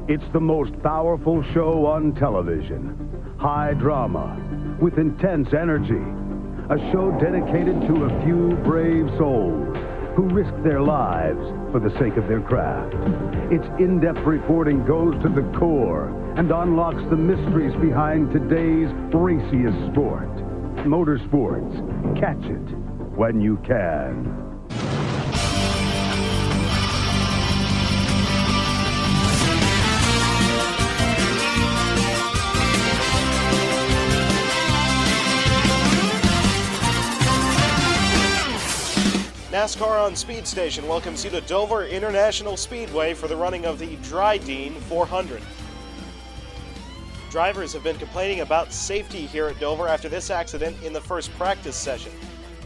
It's the most powerful show on television. High drama, with intense energy. A show dedicated to a few brave souls who risk their lives for the sake of their craft. Its in-depth reporting goes to the core and unlocks the mysteries behind today's raciest sport. Motorsports. Catch it when you can. NASCAR on Speed Station welcomes you to Dover International Speedway for the running of the Drydene 400. Drivers have been complaining about safety here at Dover after this accident in the first practice session.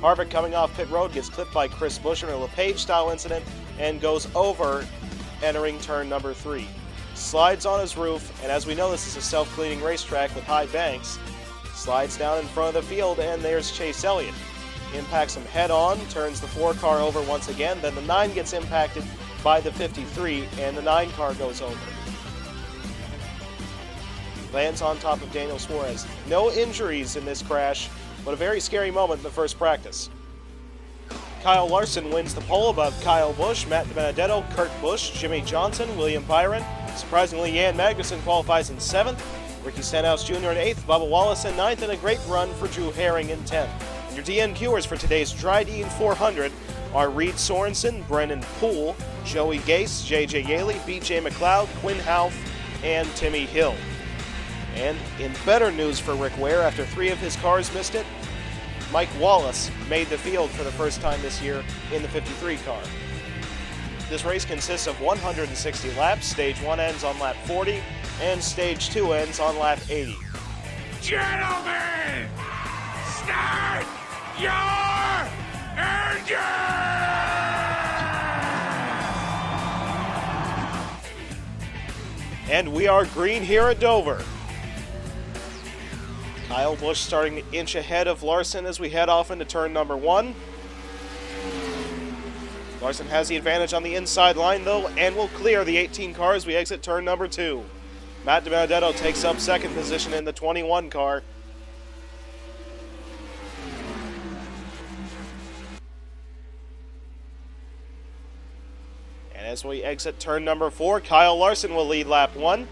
Harvick, coming off pit road, gets clipped by Chris Buescher in a LePage-style incident and goes over entering turn number 3. Slides on his roof, and as we know, this is a self-cleaning racetrack with high banks. Slides down in front of the field, and there's Chase Elliott. Impacts him head-on, turns the 4 car over once again, then the 9 gets impacted by the 53, and the 9 car goes over. Lands on top of Daniel Suarez. No injuries in this crash, but a very scary moment in the first practice. Kyle Larson wins the pole above Kyle Busch, Matt DiBenedetto, Kurt Busch, Jimmy Johnson, William Byron. Surprisingly, Jan Magnussen qualifies in 7th, Ricky Stenhouse Jr. in 8th, Bubba Wallace in 9th, and a great run for Drew Herring in 10th. Your DNQers for today's Drydene 400 are Reed Sorensen, Brennan Poole, Joey Gase, JJ Yaley, BJ McLeod, Quinn Houff, and Timmy Hill. And in better news for Rick Ware, after 3 of his cars missed it, Mike Wallace made the field for the first time this year in the 53 car. This race consists of 160 laps. Stage 1 ends on lap 40, and Stage 2 ends on lap 80. Gentlemen, start your engine! And we are green here at Dover. Kyle Busch starting to inch ahead of Larson as we head off into turn number 1. Larson has the advantage on the inside line though, and will clear the 18 car as we exit turn number 2. Matt DiBenedetto takes up 2nd position in the 21 car. And as we exit turn number 4, Kyle Larson will lead lap 1.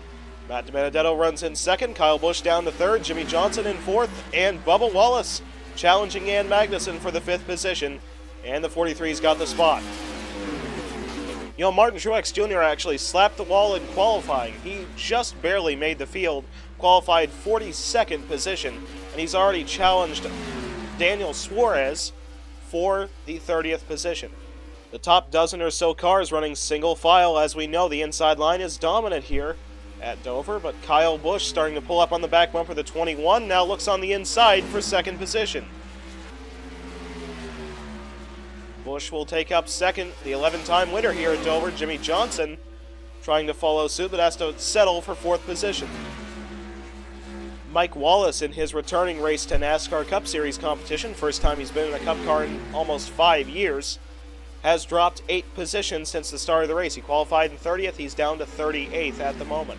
Matt DiBenedetto runs in 2nd, Kyle Busch down to 3rd, Jimmy Johnson in 4th, and Bubba Wallace challenging Jan Magnussen for the 5th position, and the 43's got the spot. You know, Martin Truex Jr. actually slapped the wall in qualifying. He just barely made the field, qualified 42nd position, and he's already challenged Daniel Suarez for the 30th position. The top dozen or so cars running single file. As we know, the inside line is dominant here at Dover, but Kyle Busch starting to pull up on the back bumper. The 21 now looks on the inside for 2nd position. Busch will take up 2nd, the 11-time winner here at Dover, Jimmy Johnson, trying to follow suit, but has to settle for 4th position. Mike Wallace, in his returning race to NASCAR Cup Series competition, first time he's been in a Cup car in almost 5 years, has dropped 8 positions since the start of the race. He qualified in 30th, he's down to 38th at the moment.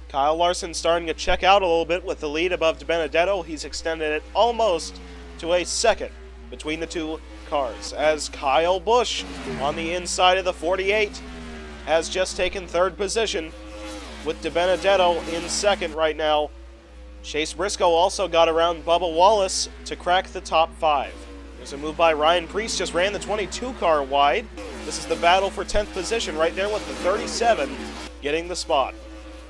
Kyle Larson starting to check out a little bit with the lead above DiBenedetto. He's extended it almost to a 2nd between the 2 cars, as Kyle Busch on the inside of the 48 has just taken 3rd position with DiBenedetto in 2nd right now. Chase Briscoe also got around Bubba Wallace to crack the top 5. There's a move by Ryan Preece, just ran the 22 car wide. This is the battle for 10th position right there with the 37 getting the spot.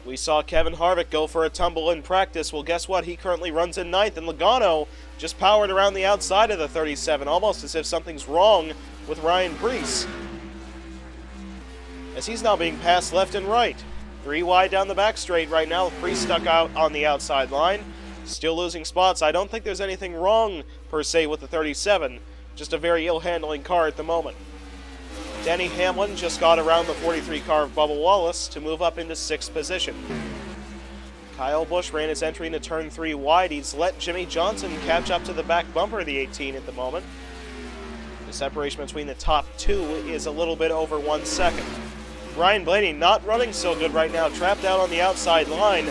We saw Kevin Harvick go for a tumble in practice. Well, guess what? He currently runs in 9th, and Logano just powered around the outside of the 37, almost as if something's wrong with Ryan Preece, as he's now being passed left and right. 3 wide down the back straight right now. Preece stuck out on the outside line. Still losing spots. I don't think there's anything wrong, per se, with the 37. Just a very ill-handling car at the moment. Denny Hamlin just got around the 43 car of Bubba Wallace to move up into 6th position. Kyle Busch ran his entry into turn 3 wide. He's let Jimmy Johnson catch up to the back bumper of the 18 at the moment. The separation between the top 2 is a little bit over 1 second. Ryan Blaney not running so good right now, trapped out on the outside line.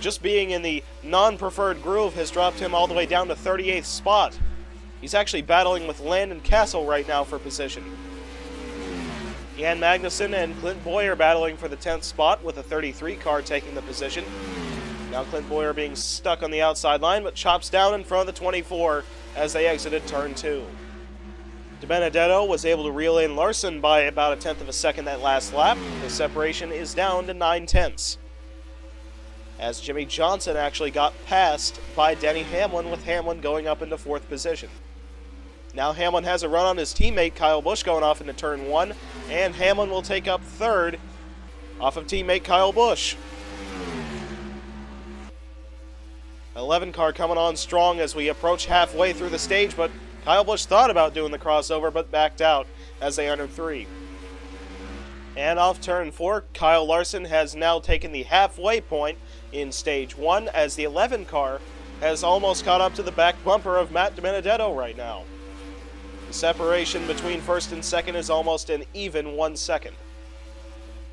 Just being in the non-preferred groove has dropped him all the way down to 38th spot. He's actually battling with Landon Castle right now for position. Ian Magnuson and Clint Boyer battling for the 10th spot with a 33 car taking the position. Now Clint Boyer being stuck on the outside line, but chops down in front of the 24 as they exited turn 2. DiBenedetto was able to reel in Larson by about a tenth of a second that last lap. The separation is down to 9/10, as Jimmy Johnson actually got passed by Denny Hamlin, with Hamlin going up into 4th position. Now Hamlin has a run on his teammate Kyle Busch going off into turn 1, and Hamlin will take up 3rd off of teammate Kyle Busch. 11 car coming on strong as we approach halfway through the stage, but Kyle Busch thought about doing the crossover but backed out as they entered 3. And off turn 4, Kyle Larson has now taken the halfway point in stage 1, as the 11 car has almost caught up to the back bumper of Matt DiBenedetto right now. The separation between 1st and 2nd is almost an even 1 second.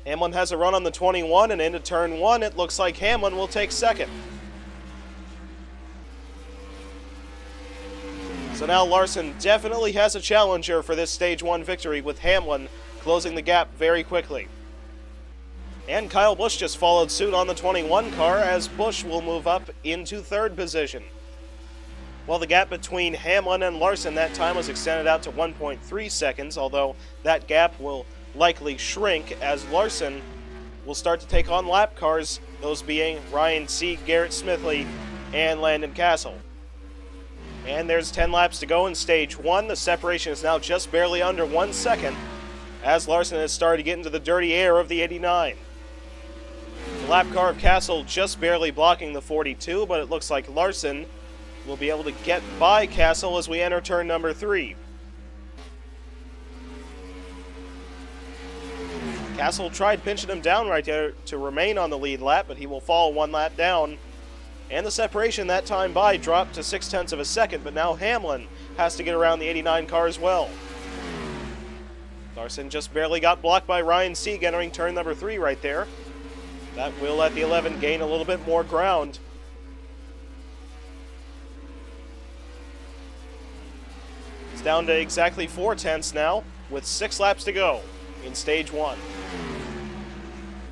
Hamlin has a run on the 21, and into turn 1 it looks like Hamlin will take 2nd. So now Larson definitely has a challenger for this stage 1 victory, with Hamlin closing the gap very quickly. And Kyle Busch just followed suit on the 21 car, as Busch will move up into 3rd position. Well, the gap between Hamlin and Larson that time was extended out to 1.3 seconds, although that gap will likely shrink as Larson will start to take on lap cars, those being Ryan Sieg, Garrett Smithley, and Landon Castle. And there's 10 laps to go in stage 1. The separation is now just barely under 1 second, as Larson has started to get into the dirty air of the 89. The lap car of Castle just barely blocking the 42, but it looks like Larson will be able to get by Castle as we enter turn number 3. Castle tried pinching him down right there to remain on the lead lap, but he will fall 1 lap down. And the separation that time by dropped to 0.6 of a second, but now Hamlin has to get around the 89 car as well. Larson just barely got blocked by Ryan Sieg entering turn number 3 right there. That will let the 11 gain a little bit more ground. It's down to exactly 0.4 now, with 6 laps to go in stage 1.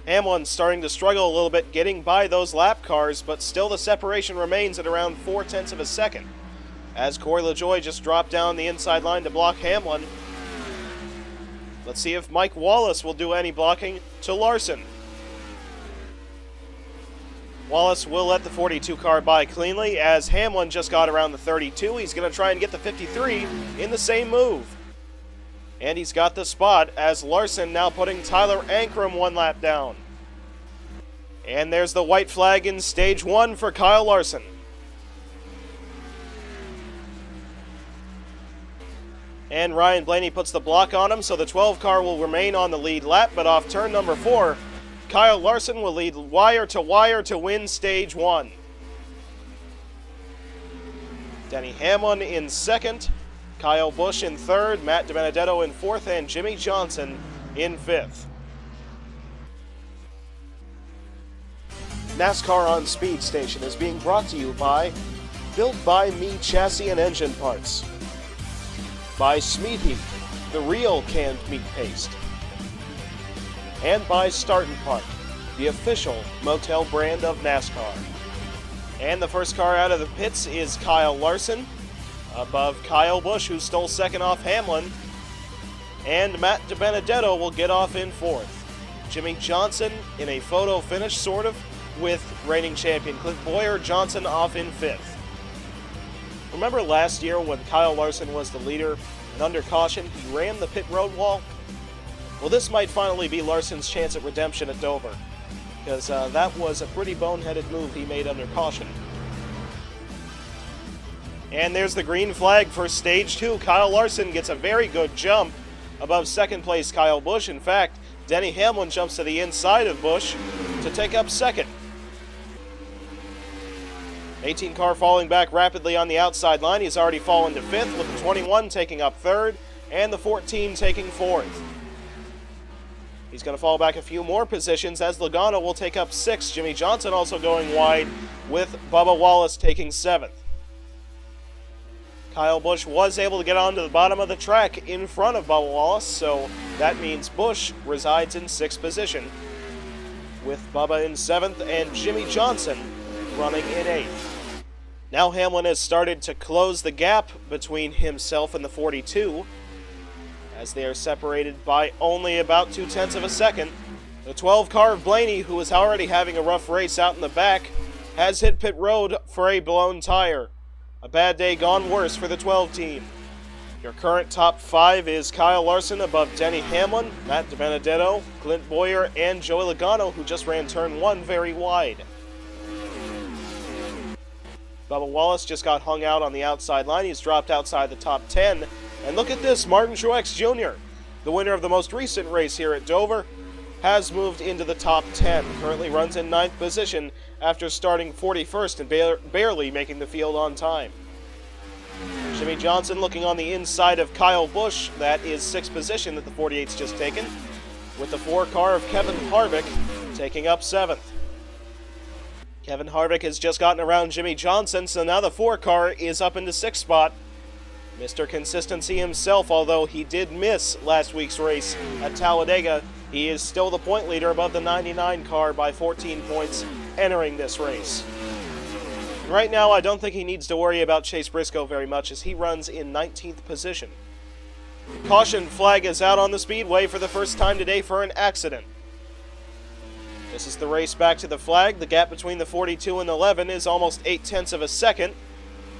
Hamlin starting to struggle a little bit getting by those lap cars, but still the separation remains at around 0.4 of a second, as Corey LaJoie just dropped down the inside line to block Hamlin. Let's see if Mike Wallace will do any blocking to Larson. Wallace will let the 42 car by cleanly, as Hamlin just got around the 32. He's going to try and get the 53 in the same move. And he's got the spot, as Larson now putting Tyler Ankrum 1 lap down. And there's the white flag in stage 1 for Kyle Larson. And Ryan Blaney puts the block on him, so the 12 car will remain on the lead lap, but off turn number 4, Kyle Larson will lead wire to win stage 1. Denny Hamlin in 2nd. Kyle Busch in 3rd, Matt DiBenedetto in 4th, and Jimmy Johnson in 5th. NASCAR on Speed Station is being brought to you by Built by Me Chassis and Engine Parts, by Smeat Heat, the real canned meat paste, and by Start and Park, the official motel brand of NASCAR. And the first car out of the pits is Kyle Larson, above Kyle Busch, who stole 2nd off Hamlin, and Matt DiBenedetto will get off in 4th. Jimmy Johnson in a photo finish, sort of, with reigning champion Clint Boyer. Johnson off in 5th. Remember last year when Kyle Larson was the leader, and under caution he ran the pit road wall? Well, this might finally be Larson's chance at redemption at Dover, because that was a pretty boneheaded move he made under caution. And there's the green flag for stage 2. Kyle Larson gets a very good jump above 2nd place Kyle Busch. In fact, Denny Hamlin jumps to the inside of Busch to take up 2nd. 18 car falling back rapidly on the outside line. He's already fallen to 5th, with the 21 taking up 3rd and the 14 taking 4th. He's going to fall back a few more positions as Logano will take up 6th. Jimmy Johnson also going wide with Bubba Wallace taking 7th. Kyle Busch was able to get onto the bottom of the track in front of Bubba Wallace, so that means Busch resides in 6th position, with Bubba in 7th and Jimmy Johnson running in 8th. Now Hamlin has started to close the gap between himself and the 42, as they are separated by only about 0.2 of a second. The 12 car of Blaney, who is already having a rough race out in the back, has hit pit road for a blown tire. A bad day gone worse for the 12 team. Your current top 5 is Kyle Larson above Denny Hamlin, Matt DiBenedetto, Clint Boyer, and Joey Logano, who just ran turn 1 very wide. Bubba Wallace just got hung out on the outside line. He's dropped outside the top 10. And look at this, Martin Truex Jr., the winner of the most recent race here at Dover, has moved into the top 10. Currently runs in 9th position after starting 41st and barely making the field on time. Jimmy Johnson looking on the inside of Kyle Busch. That is 6th position that the 48's just taken, with the 4 car of Kevin Harvick taking up 7th. Kevin Harvick has just gotten around Jimmy Johnson, so now the 4 car is up into 6th spot. Mr. Consistency himself, although he did miss last week's race at Talladega, he is still the point leader above the 99 car by 14 points entering this race. Right now, I don't think he needs to worry about Chase Briscoe very much, as he runs in 19th position. Caution flag is out on the speedway for the first time today for an accident. This is the race back to the flag. The gap between the 42 and 11 is almost 0.8 of a second,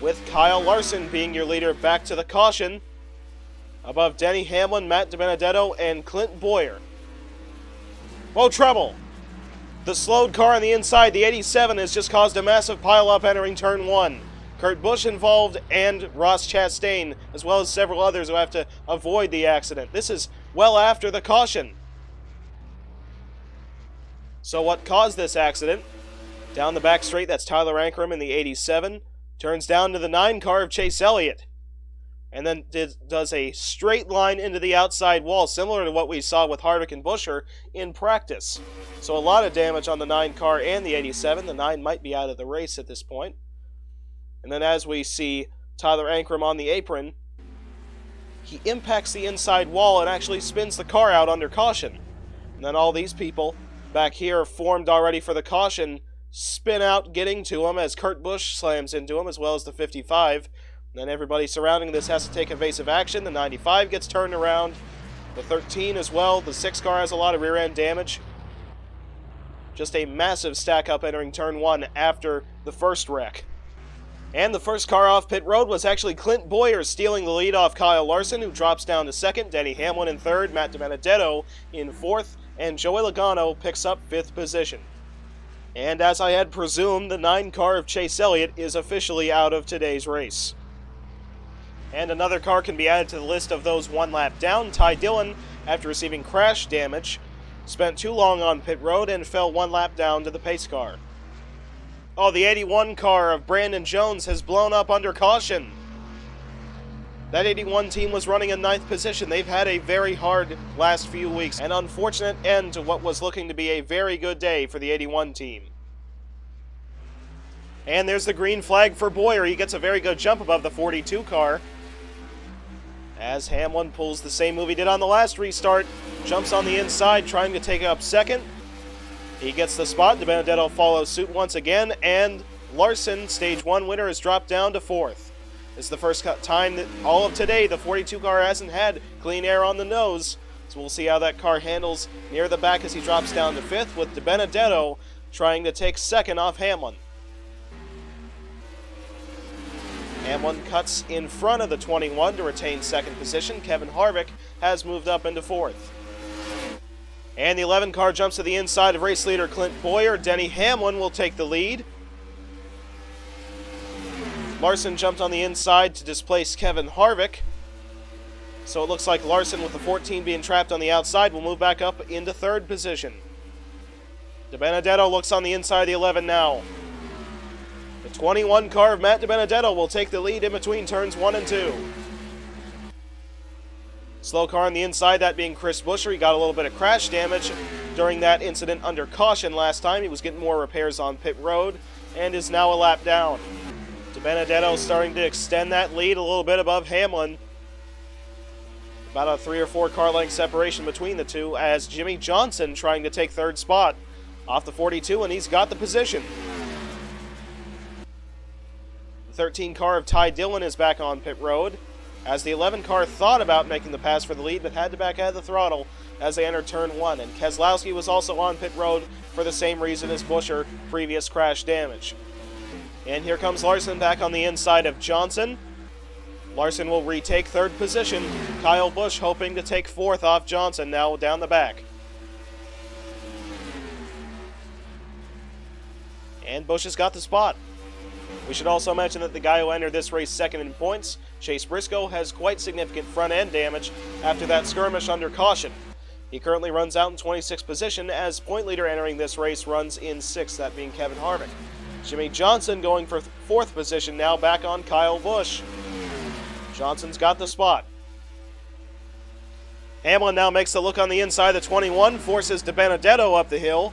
with Kyle Larson being your leader back to the caution, above Denny Hamlin, Matt DiBenedetto, and Clint Boyer. Whoa, trouble! The slowed car on the inside, the 87, has just caused a massive pileup entering turn 1. Kurt Busch involved and Ross Chastain, as well as several others who have to avoid the accident. This is well after the caution. So what caused this accident? Down the back straight, that's Tyler Ankrum in the 87. Turns down to the 9 car of Chase Elliott, and then does a straight line into the outside wall, similar to what we saw with Harvick and Buescher in practice. So a lot of damage on the 9 car and the 87. The 9 might be out of the race at this point. And then as we see Tyler Ankrum on the apron, he impacts the inside wall and actually spins the car out under caution. And then all these people back here formed already for the caution spin out, getting to him as Kurt Busch slams into him, as well as the 55. And then everybody surrounding this has to take evasive action. The 95 gets turned around. The 13 as well. The 6 car has a lot of rear end damage. Just a massive stack up entering turn 1 after the first wreck. And the first car off pit road was actually Clint Boyer, stealing the lead off Kyle Larson, who drops down to 2nd. Denny Hamlin in 3rd. Matt DiBenedetto in 4th. And Joey Logano picks up 5th position. And as I had presumed, the 9 car of Chase Elliott is officially out of today's race. And another car can be added to the list of those 1 lap down. Ty Dillon, after receiving crash damage, spent too long on pit road and fell 1 lap down to the pace car. Oh, the 81 car of Brandon Jones has blown up under caution. That 81 team was running in 9th position. They've had a very hard last few weeks. An unfortunate end to what was looking to be a very good day for the 81 team. And there's the green flag for Boyer. He gets a very good jump above the 42 car, as Hamlin pulls the same move he did on the last restart. Jumps on the inside, trying to take up 2nd. He gets the spot. DiBenedetto follows suit once again, and Larson, stage 1 winner, is dropped down to 4th. It's the first time that all of today the 42 car hasn't had clean air on the nose. So we'll see how that car handles near the back as he drops down to 5th, with DiBenedetto trying to take 2nd off Hamlin. Hamlin cuts in front of the 21 to retain 2nd position. Kevin Harvick has moved up into 4th. And the 11 car jumps to the inside of race leader Clint Boyer. Denny Hamlin will take the lead. Larson jumped on the inside to displace Kevin Harvick. So it looks like Larson, with the 14 being trapped on the outside, will move back up into 3rd position. DiBenedetto looks on the inside of the 11 now. The 21 car of Matt DiBenedetto will take the lead in between turns 1 and 2. Slow car on the inside, that being Chris Buescher. He got a little bit of crash damage during that incident under caution last time. He was getting more repairs on pit road and is now a lap down. DiBenedetto starting to extend that lead a little bit above Hamlin. About a 3 or 4 car length separation between the two, as Jimmy Johnson trying to take third spot off the 42, and he's got the position. The 13 car of Ty Dillon is back on pit road, as the 11 car thought about making the pass for the lead, but had to back out of the throttle as they entered turn 1. And Keselowski was also on pit road for the same reason as Buescher, previous crash damage. And here comes Larson back on the inside of Johnson. Larson will retake third position. Kyle Busch hoping to take fourth off Johnson, now down the back. And Busch has got the spot. We should also mention that the guy who entered this race second in points, Chase Briscoe, has quite significant front end damage after that skirmish under caution. He currently runs out in 26th position, as point leader entering this race runs in 6th, that being Kevin Harvick. Jimmy Johnson going for fourth position, now back on Kyle Busch. Johnson's got the spot. Hamlin now makes the look on the inside. The 21 forces DiBenedetto up the hill.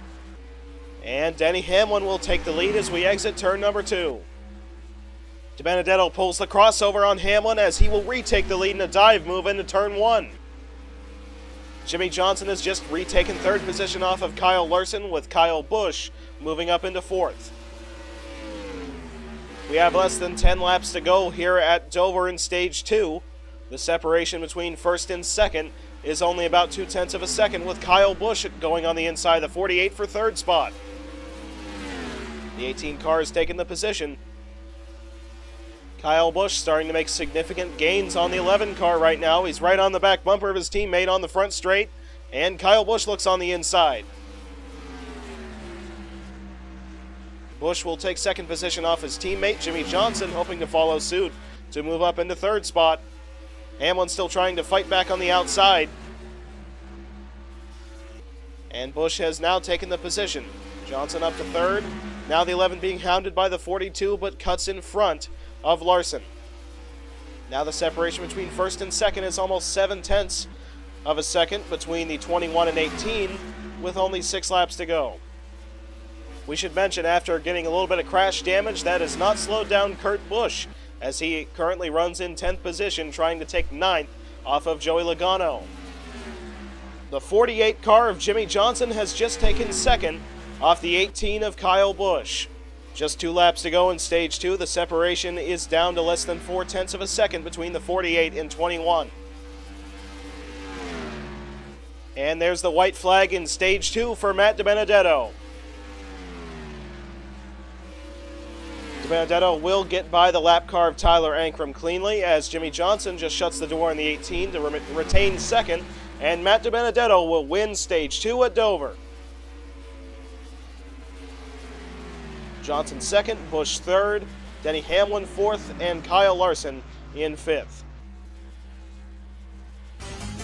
And Denny Hamlin will take the lead as we exit turn number 2. DiBenedetto pulls the crossover on Hamlin as he will retake the lead in a dive move into turn 1. Jimmy Johnson has just retaken third position off of Kyle Larson, with Kyle Busch moving up into fourth. We have less than 10 laps to go here at Dover in stage 2. The separation between first and second is only about 0.2 of a second, with Kyle Busch going on the inside of the 48 for third spot. The 18 car has taken the position. Kyle Busch starting to make significant gains on the 11 car right now. He's right on the back bumper of his teammate on the front straight, and Kyle Busch looks on the inside. Busch will take second position off his teammate, Jimmy Johnson, hoping to follow suit to move up into third spot. Hamlin still trying to fight back on the outside. And Busch has now taken the position. Johnson up to third. Now the 11 being hounded by the 42, but cuts in front of Larson. Now the separation between first and second is almost 0.7 of a second between the 21 and 18, with only 6 laps to go. We should mention, after getting a little bit of crash damage, that has not slowed down Kurt Busch, as he currently runs in 10th position, trying to take 9th off of Joey Logano. The 48 car of Jimmy Johnson has just taken second off the 18 of Kyle Busch. Just 2 laps to go in stage 2. The separation is down to less than 0.4 of a second between the 48 and 21. And there's the white flag in stage 2 for Matt DiBenedetto. DiBenedetto will get by the lap car of Tyler Ankrum cleanly, as Jimmy Johnson just shuts the door on the 18 to retain second, and Matt DiBenedetto will win stage 2 at Dover. Johnson second, Busch third, Denny Hamlin fourth, and Kyle Larson in fifth.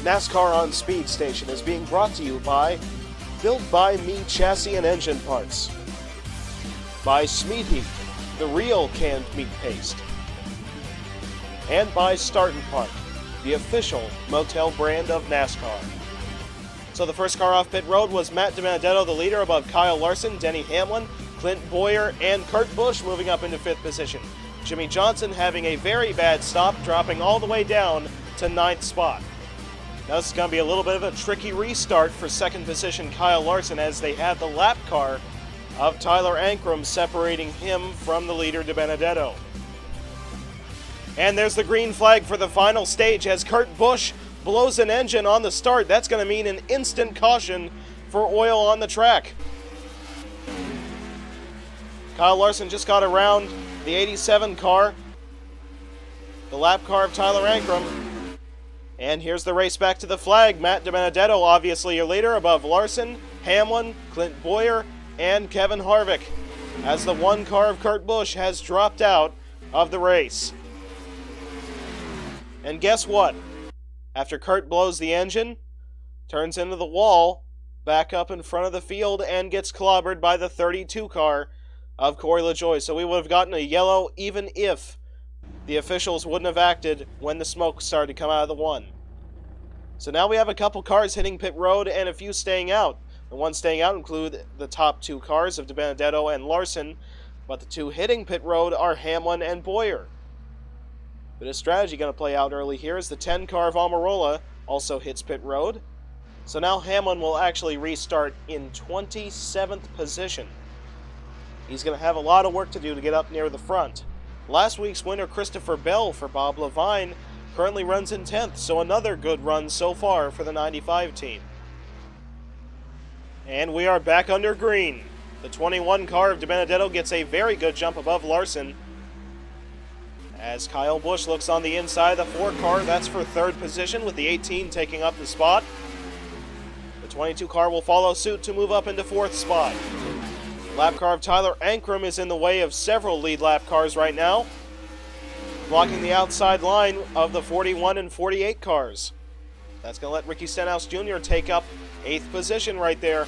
NASCAR on Speed Station is being brought to you by Built by Me Chassis and Engine Parts, by Smeat Heat, the real canned meat paste, and by Start and Park, the official motel brand of NASCAR. So the first car off pit road was Matt DiBenedetto, the leader, above Kyle Larson, Denny Hamlin, Clint Bowyer, and Kurt Busch moving up into 5th position. Jimmy Johnson having a very bad stop, dropping all the way down to 9th spot. Now this is going to be a little bit of a tricky restart for 2nd position Kyle Larson, as they have the lap car of Tyler Ankrum separating him from the leader DiBenedetto. And there's the green flag for the final stage as Kurt Busch blows an engine on the start. That's going to mean an instant caution for oil on the track. Kyle Larson just got around the 87 car, the lap car of Tyler Ankrum. And here's the race back to the flag. Matt DiBenedetto, obviously your leader, above Larson, Hamlin, Clint Bowyer, and Kevin Harvick, as the 1 car of Kurt Busch has dropped out of the race. And guess what? After Kurt blows the engine, turns into the wall, back up in front of the field, and gets clobbered by the 32 car of Corey LaJoie. So we would have gotten a yellow even if the officials wouldn't have acted when the smoke started to come out of the 1. So now we have a couple cars hitting pit road and a few staying out. The ones staying out include the top two cars of DiBenedetto and Larson, but the two hitting pit road are Hamlin and Boyer. Bit of strategy going to play out early here as the 10 car of Almirola also hits pit road. So now Hamlin will actually restart in 27th position. He's going to have a lot of work to do to get up near the front. Last week's winner, Christopher Bell for Bob Levine, currently runs in 10th, so another good run so far for the 95 team. And we are back under green. The 21 car of DiBenedetto gets a very good jump above Larson. As Kyle Busch looks on the inside of the 4 car, that's for 3rd position with the 18 taking up the spot. The 22 car will follow suit to move up into 4th spot. Lap car of Tyler Ankrum is in the way of several lead lap cars right now, blocking the outside line of the 41 and 48 cars. That's going to let Ricky Stenhouse Jr. take up 8th position right there.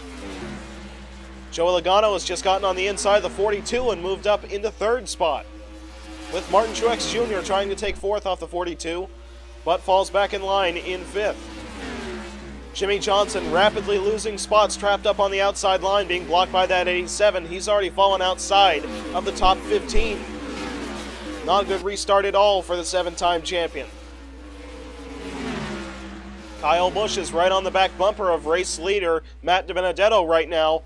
Joey Logano has just gotten on the inside of the 42 and moved up into 3rd spot, with Martin Truex Jr. trying to take 4th off the 42, but falls back in line in 5th. Jimmy Johnson rapidly losing spots, trapped up on the outside line, being blocked by that 87. He's already fallen outside of the top 15. Not a good restart at all for the 7-time champion. Kyle Busch is right on the back bumper of race leader Matt DiBenedetto right now.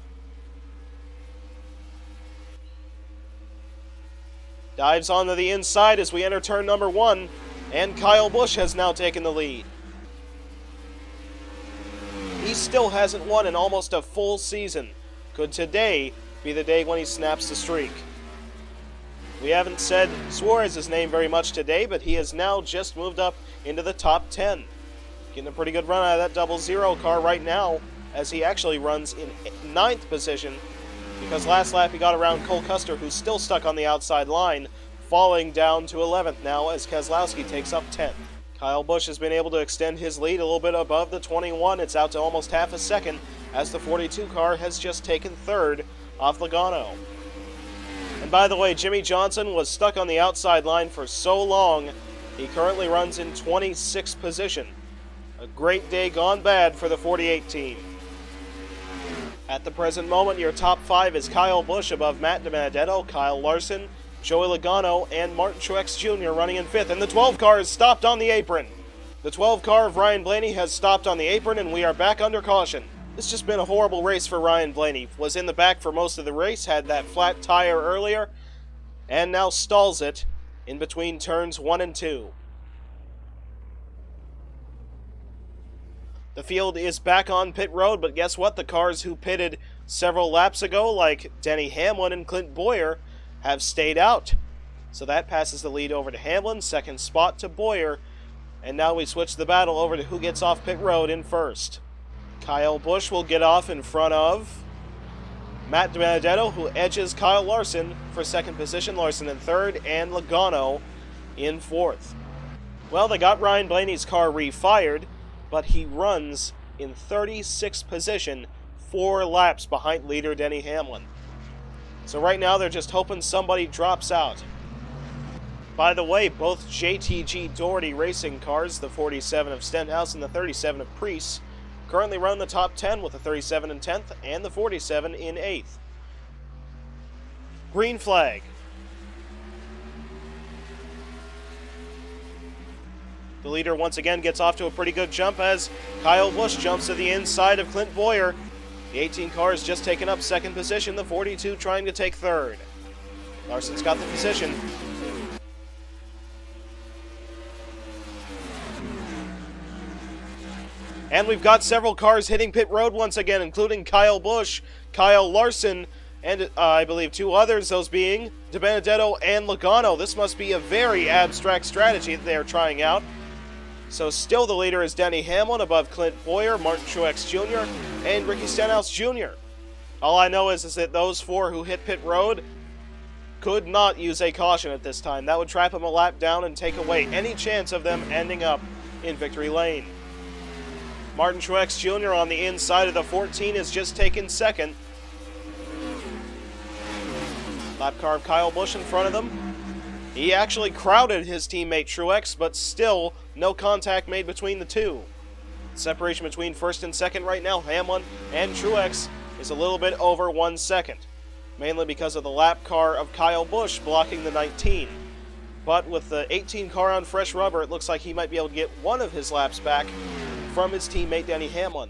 Dives onto the inside as we enter turn number 1, and Kyle Busch has now taken the lead. He still hasn't won in almost a full season. Could today be the day when he snaps the streak? We haven't said Suarez's name very much today, but he has now just moved up into the top 10. Getting a pretty good run out of that 00 car right now, as he actually runs in 9th position, because last lap he got around Cole Custer, who's still stuck on the outside line, falling down to 11th now as Keselowski takes up 10th. Kyle Busch has been able to extend his lead a little bit above the 21. It's out to almost half a second as the 42 car has just taken 3rd off Logano. And by the way, Jimmy Johnson was stuck on the outside line for so long, he currently runs in 26th position. A great day gone bad for the 48 team. At the present moment, your top 5 is Kyle Busch above Matt DiBenedetto, Kyle Larson, Joey Logano, and Martin Truex Jr. running in 5th. And the 12 car is stopped on the apron. The 12 car of Ryan Blaney has stopped on the apron, and we are back under caution. It's just been a horrible race for Ryan Blaney. Was in the back for most of the race, had that flat tire earlier, and now stalls it in between turns 1 and 2. The field is back on pit road, but guess what? The cars who pitted several laps ago, like Denny Hamlin and Clint Boyer, have stayed out. So that passes the lead over to Hamlin, 2nd spot to Boyer, and now we switch the battle over to who gets off pit road in 1st. Kyle Busch will get off in front of Matt DiBenedetto, who edges Kyle Larson for 2nd position, Larson in 3rd, and Logano in 4th. Well, they got Ryan Blaney's car refired, but he runs in 36th position, 4 laps behind leader Denny Hamlin. So right now they're just hoping somebody drops out. By the way, both JTG Doherty racing cars, the 47 of Stenhouse and the 37 of Preece, currently run the top 10 with the 37 in 10th and the 47 in 8th. Green flag. The leader once again gets off to a pretty good jump as Kyle Busch jumps to the inside of Clint Boyer. The 18 car has just taken up 2nd position, the 42 trying to take 3rd. Larson's got the position. And we've got several cars hitting pit road once again, including Kyle Busch, Kyle Larson, and I believe 2 others, those being DiBenedetto and Logano. This must be a very abstract strategy that they are trying out. So still the leader is Denny Hamlin above Clint Boyer, Martin Truex Jr., and Ricky Stenhouse Jr. All I know is that those 4 who hit pit road could not use a caution at this time. That would trap them a lap down and take away any chance of them ending up in victory lane. Martin Truex Jr. on the inside of the 14 has just taken 2nd. Lap car of Kyle Busch in front of them. He actually crowded his teammate Truex, but still no contact made between the two. Separation between first and second right now, Hamlin and Truex, is a little bit over 1 second, mainly because of the lap car of Kyle Busch blocking the 19. But with the 18 car on fresh rubber, it looks like he might be able to get one of his laps back from his teammate Denny Hamlin.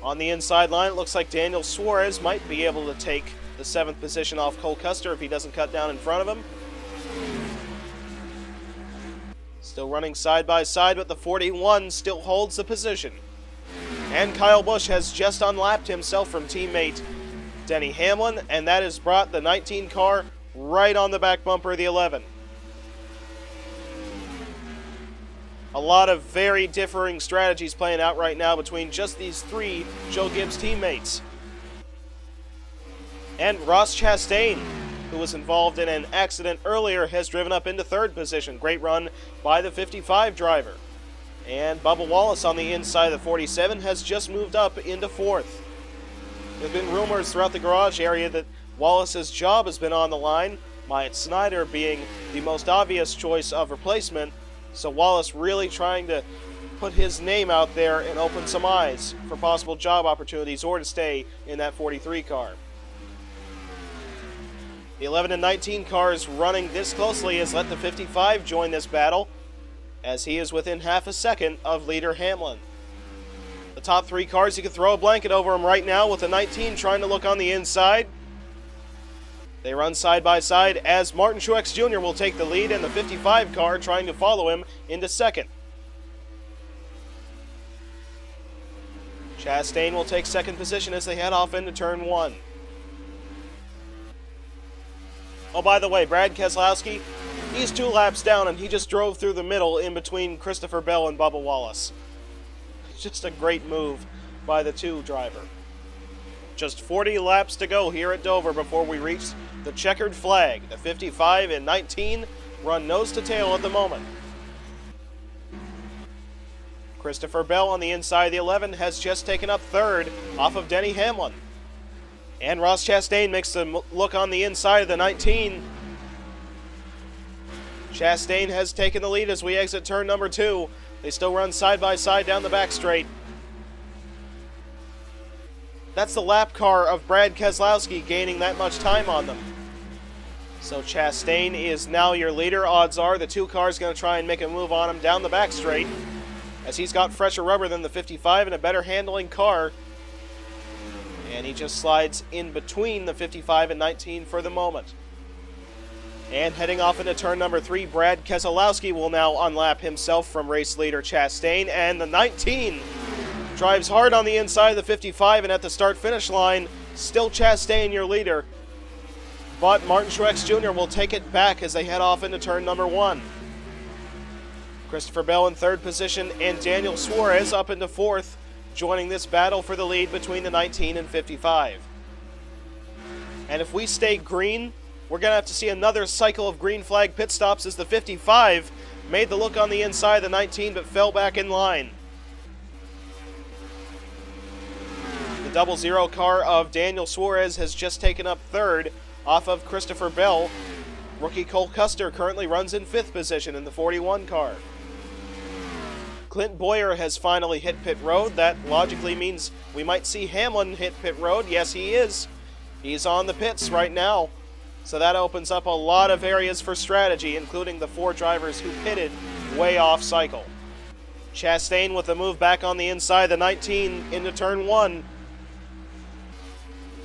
On the inside line, it looks like Daniel Suarez might be able to take the 7th position off Cole Custer if he doesn't cut down in front of him. Still running side by side, but the 41 still holds the position. And Kyle Busch has just unlapped himself from teammate Denny Hamlin, and that has brought the 19 car right on the back bumper of the 11. A lot of very differing strategies playing out right now between just these 3 Joe Gibbs teammates. And Ross Chastain, who was involved in an accident earlier, has driven up into 3rd position. Great run by the 55 driver. And Bubba Wallace on the inside of the 47 has just moved up into 4th. There have been rumors throughout the garage area that Wallace's job has been on the line, Myatt Snyder being the most obvious choice of replacement, so Wallace really trying to put his name out there and open some eyes for possible job opportunities or to stay in that 43 car. The 11 and 19 cars running this closely has let the 55 join this battle, as he is within half a second of leader Hamlin. The top 3 cars, you can throw a blanket over them right now, with the 19 trying to look on the inside. They run side by side as Martin Truex Jr. will take the lead, and the 55 car trying to follow him into 2nd. Chastain will take 2nd position as they head off into turn 1. Oh, by the way, Brad Keselowski, he's 2 laps down, and he just drove through the middle in between Christopher Bell and Bubba Wallace. Just a great move by the 2 driver. Just 40 laps to go here at Dover before we reach the checkered flag. The 55 and 19 run nose to tail at the moment. Christopher Bell on the inside of the 11 has just taken up 3rd off of Denny Hamlin. And Ross Chastain makes the look on the inside of the 19. Chastain has taken the lead as we exit turn number 2. They still run side by side down the back straight. That's the lap car of Brad Keselowski gaining that much time on them. So Chastain is now your leader. Odds are the 2 cars going to try and make a move on him down the back straight, as he's got fresher rubber than the 55 and a better handling car. And he just slides in between the 55 and 19 for the moment. And heading off into turn number 3, Brad Keselowski will now unlap himself from race leader Chastain, and the 19 drives hard on the inside of the 55, and at the start-finish line, still Chastain your leader. But Martin Truex Jr. will take it back as they head off into turn number 1. Christopher Bell in 3rd position, and Daniel Suarez up into 4th, joining this battle for the lead between the 19 and 55. And if we stay green, we're going to have to see another cycle of green flag pit stops, as the 55 made the look on the inside of the 19 but fell back in line. The 00 car of Daniel Suarez has just taken up 3rd off of Christopher Bell. Rookie Cole Custer currently runs in 5th position in the 41 car. Clint Boyer has finally hit pit road. That logically means we might see Hamlin hit pit road. Yes, he is. He's on the pits right now. So that opens up a lot of areas for strategy, including the 4 drivers who pitted way off cycle. Chastain with a move back on the inside of the 19 into turn 1.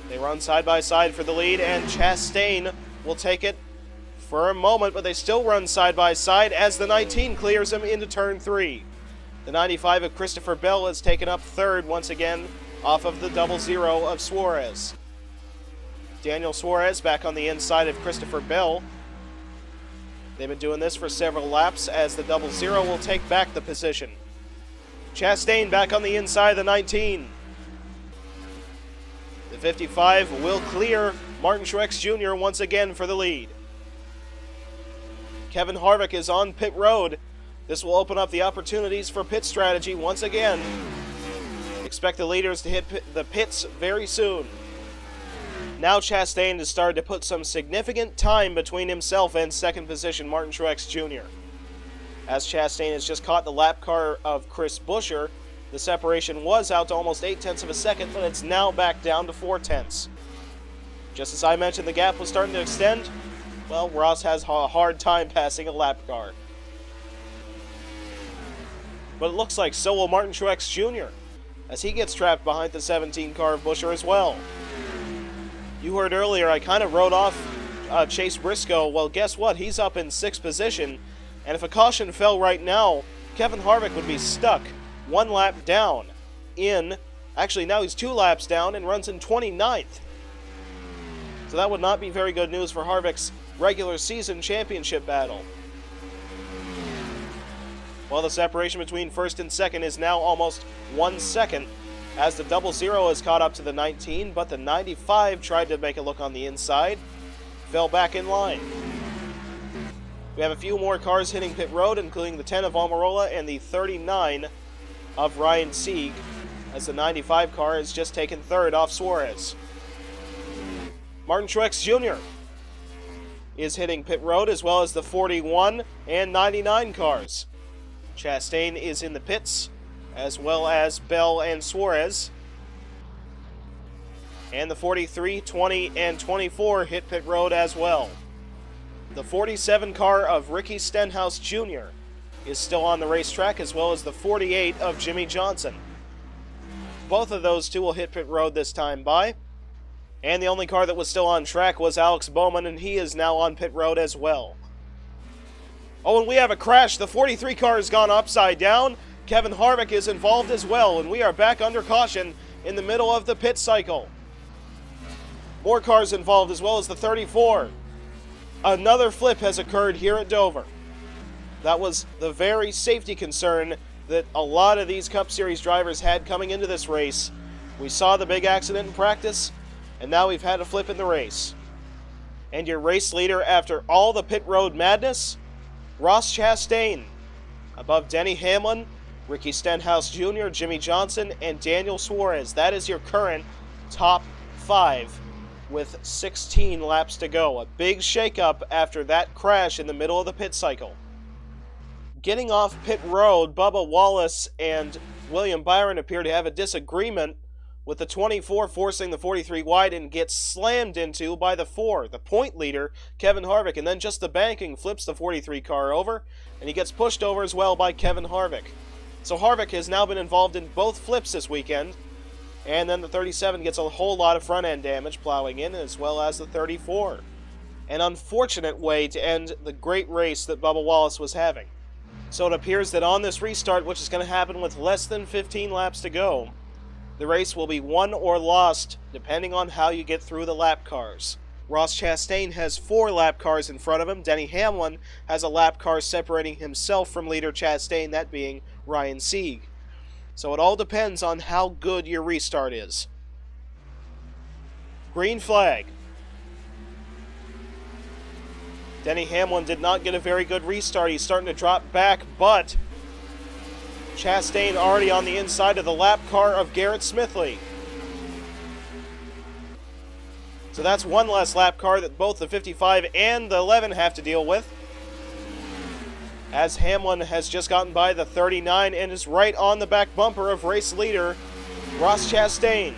They run side by side for the lead, and Chastain will take it for a moment, but they still run side by side as the 19 clears him into turn 3. The 95 of Christopher Bell has taken up 3rd once again off of the 00 of Suarez. Daniel Suarez back on the inside of Christopher Bell. They've been doing this for several laps as the 00 will take back the position. Chastain back on the inside of the 19. The 55 will clear Martin Truex Jr. once again for the lead. Kevin Harvick is on pit road. This will open up the opportunities for pit strategy once again. Expect the leaders to hit the pits very soon. Now Chastain has started to put some significant time between himself and 2nd position Martin Truex Jr. as Chastain has just caught the lap car of Chris Buescher. The separation was out to almost 0.8 of a second, but it's now back down to 0.4. Just as I mentioned, the gap was starting to extend. Well, Ross has a hard time passing a lap car. But it looks like so will Martin Truex Jr., as he gets trapped behind the 17 car of Buescher as well. You heard earlier, I kind of wrote off Chase Briscoe. Well, guess what? He's up in 6th position, and if a caution fell right now, Kevin Harvick would be stuck 1 lap down actually now he's 2 laps down and runs in 29th. So that would not be very good news for Harvick's regular season championship battle. Well, the separation between 1st and 2nd is now almost 1 second, as the 00 is caught up to the 19, but the 95 tried to make a look on the inside, fell back in line. We have a few more cars hitting pit road, including the 10 of Almirola and the 39 of Ryan Sieg, as the 95 car has just taken 3rd off Suarez. Martin Truex Jr. is hitting pit road, as well as the 41 and 99 cars. Chastain is in the pits, as well as Bell and Suarez. And the 43, 20, and 24 hit pit road as well. The 47 car of Ricky Stenhouse Jr. is still on the racetrack, as well as the 48 of Jimmy Johnson. Both of those two will hit pit road this time by. And the only car that was still on track was Alex Bowman, and he is now on pit road as well. Oh, and we have a crash. The 43 car has gone upside down. Kevin Harvick is involved as well, and we are back under caution in the middle of the pit cycle. More cars involved, as well as the 34. Another flip has occurred here at Dover. That was the very safety concern that a lot of these Cup Series drivers had coming into this race. We saw the big accident in practice, and now we've had a flip in the race. And your race leader after all the pit road madness, Ross Chastain, above Denny Hamlin, Ricky Stenhouse Jr., Jimmy Johnson, and Daniel Suarez. That is your current top 5 with 16 laps to go. A big shakeup after that crash in the middle of the pit cycle. Getting off pit road, Bubba Wallace and William Byron appear to have a disagreement, with the 24 forcing the 43 wide and gets slammed into by the 4. The point leader, Kevin Harvick, and then just the banking flips the 43 car over, and he gets pushed over as well by Kevin Harvick. So Harvick has now been involved in both flips this weekend, and then the 37 gets a whole lot of front-end damage plowing in, as well as the 34. An unfortunate way to end the great race that Bubba Wallace was having. So it appears that on this restart, which is going to happen with less than 15 laps to go, the race will be won or lost, depending on how you get through the lap cars. Ross Chastain has 4 lap cars in front of him. Denny Hamlin has a lap car separating himself from leader Chastain, that being Ryan Sieg. So it all depends on how good your restart is. Green flag. Denny Hamlin did not get a very good restart. He's starting to drop back, but Chastain already on the inside of the lap car of Garrett Smithley. So that's one less lap car that both the 55 and the 11 have to deal with, as Hamlin has just gotten by the 39 and is right on the back bumper of race leader Ross Chastain.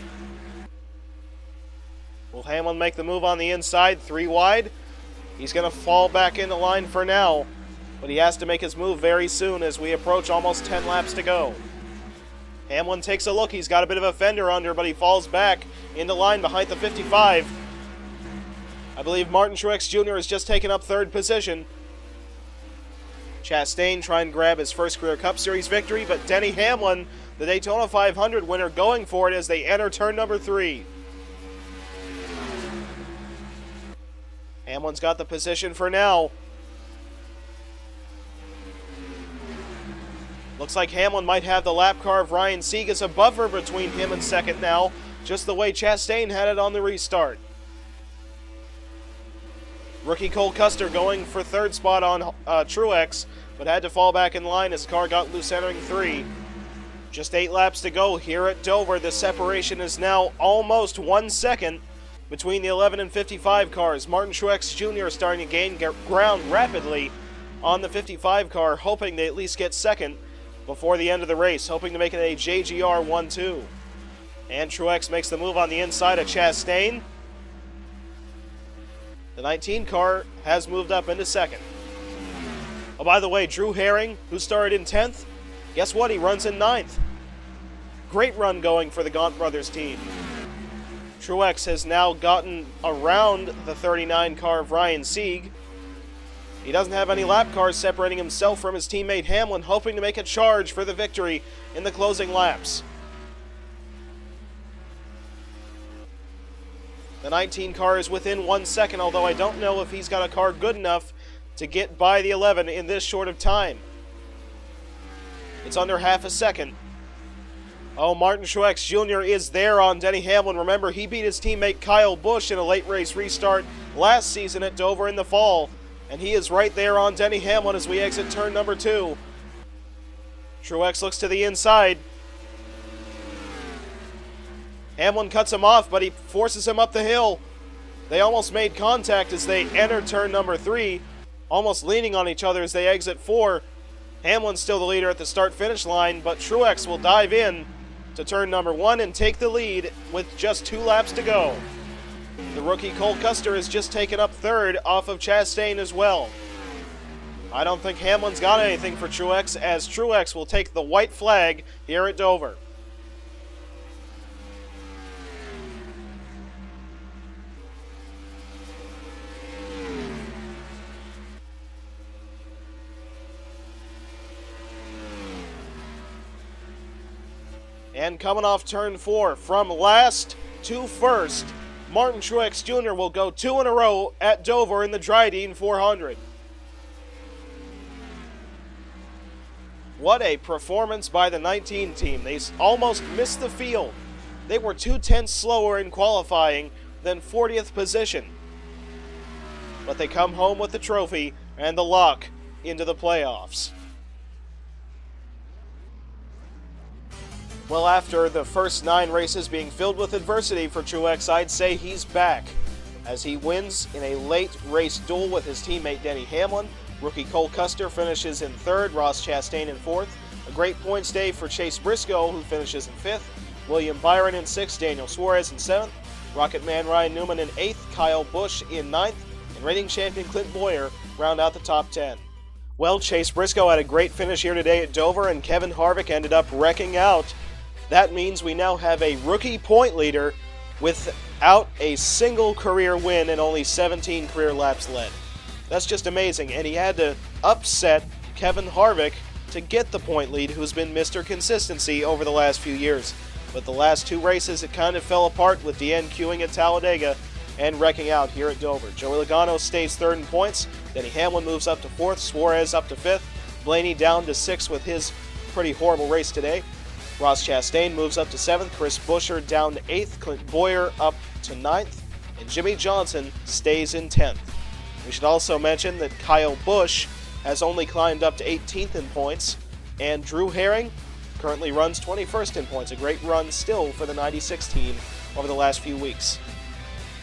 Will Hamlin make the move on the inside, 3 wide? He's going to fall back into line for now, but he has to make his move very soon as we approach almost 10 laps to go. Hamlin takes a look. He's got a bit of a fender under, but he falls back into line behind the 55. I believe Martin Truex Jr. has just taken up 3rd position. Chastain trying to grab his first career Cup Series victory, but Denny Hamlin, the Daytona 500 winner, going for it as they enter turn number 3. Hamlin's got the position for now. Looks like Hamlin might have the lap car of Ryan Sieg as a buffer between him and second now, just the way Chastain had it on the restart. Rookie Cole Custer going for 3rd spot on Truex, but had to fall back in line as the car got loose entering 3. Just 8 laps to go here at Dover. The separation is now almost 1 second between the 11 and 55 cars. Martin Truex Jr. starting to gain ground rapidly on the 55 car, hoping they at least get second before the end of the race, hoping to make it a JGR 1-2. And Truex makes the move on the inside of Chastain. The 19 car has moved up into second. Oh, by the way, Drew Herring, who started in 10th, guess what? He runs in 9th. Great run going for the Gaunt Brothers team. Truex has now gotten around the 39 car of Ryan Sieg. He doesn't have any lap cars separating himself from his teammate Hamlin, hoping to make a charge for the victory in the closing laps. The 19 car is within 1 second, although I don't know if he's got a car good enough to get by the 11 in this short of time. It's under half a second. Oh, Martin Truex Jr. is there on Denny Hamlin. Remember, he beat his teammate Kyle Busch in a late race restart last season at Dover in the fall. And he is right there on Denny Hamlin as we exit turn number 2. Truex looks to the inside. Hamlin cuts him off, but he forces him up the hill. They almost made contact as they enter turn number 3, almost leaning on each other as they exit 4. Hamlin's still the leader at the start-finish line, but Truex will dive in to turn number 1 and take the lead with just 2 laps to go. The rookie Cole Custer has just taken up 3rd off of Chastain as well. I don't think Hamlin's got anything for Truex, as Truex will take the white flag here at Dover. And coming off turn 4, from last to first, Martin Truex Jr. will go 2 in a row at Dover in the Drydene 400. What a performance by the 19 team. They almost missed the field. They were 2/10 slower in qualifying than 40th position. But they come home with the trophy and the lock into the playoffs. Well, after the first 9 races being filled with adversity for Truex, I'd say he's back, as he wins in a late race duel with his teammate Denny Hamlin. Rookie Cole Custer finishes in 3rd, Ross Chastain in 4th. A great points day for Chase Briscoe, who finishes in 5th. William Byron in 6th, Daniel Suarez in 7th. Rocket Man Ryan Newman in 8th, Kyle Busch in 9th, and reigning champion Clint Boyer round out the top 10. Well, Chase Briscoe had a great finish here today at Dover, and Kevin Harvick ended up wrecking out. That means we now have a rookie point leader without a single career win and only 17 career laps led. That's just amazing, and he had to upset Kevin Harvick to get the point lead, who's been Mr. Consistency over the last few years. But the last 2 races, it kind of fell apart with DNQing at Talladega and wrecking out here at Dover. Joey Logano stays 3rd in points. Denny Hamlin moves up to 4th. Suarez up to 5th. Blaney down to 6th with his pretty horrible race today. Ross Chastain moves up to 7th, Chris Buescher down to 8th, Clint Boyer up to 9th, and Jimmy Johnson stays in 10th. We should also mention that Kyle Busch has only climbed up to 18th in points, and Drew Herring currently runs 21st in points, a great run still for the 96 team over the last few weeks.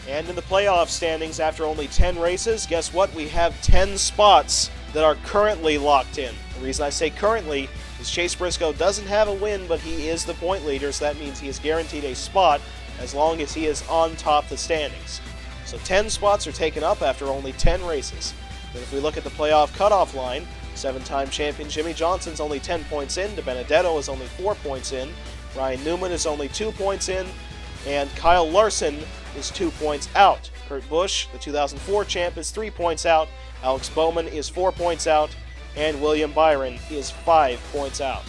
And in the playoff standings, after only 10 races, guess what? We have 10 spots that are currently locked in. The reason I say currently is Chase Briscoe doesn't have a win, but he is the point leader, so that means he is guaranteed a spot as long as he is on top of the standings. So 10 spots are taken up after only 10 races. Then if we look at the playoff cutoff line, 7-time champion Jimmy Johnson's only 10 points in, DiBenedetto is only 4 points in, Ryan Newman is only 2 points in, and Kyle Larson is 2 points out. Kurt Busch, the 2004 champ, is 3 points out, Alex Bowman is 4 points out, and William Byron is 5 points out.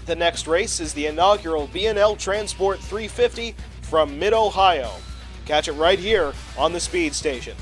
The next race is the inaugural B&L Transport 350 from Mid-Ohio. Catch it right here on the Speed Station.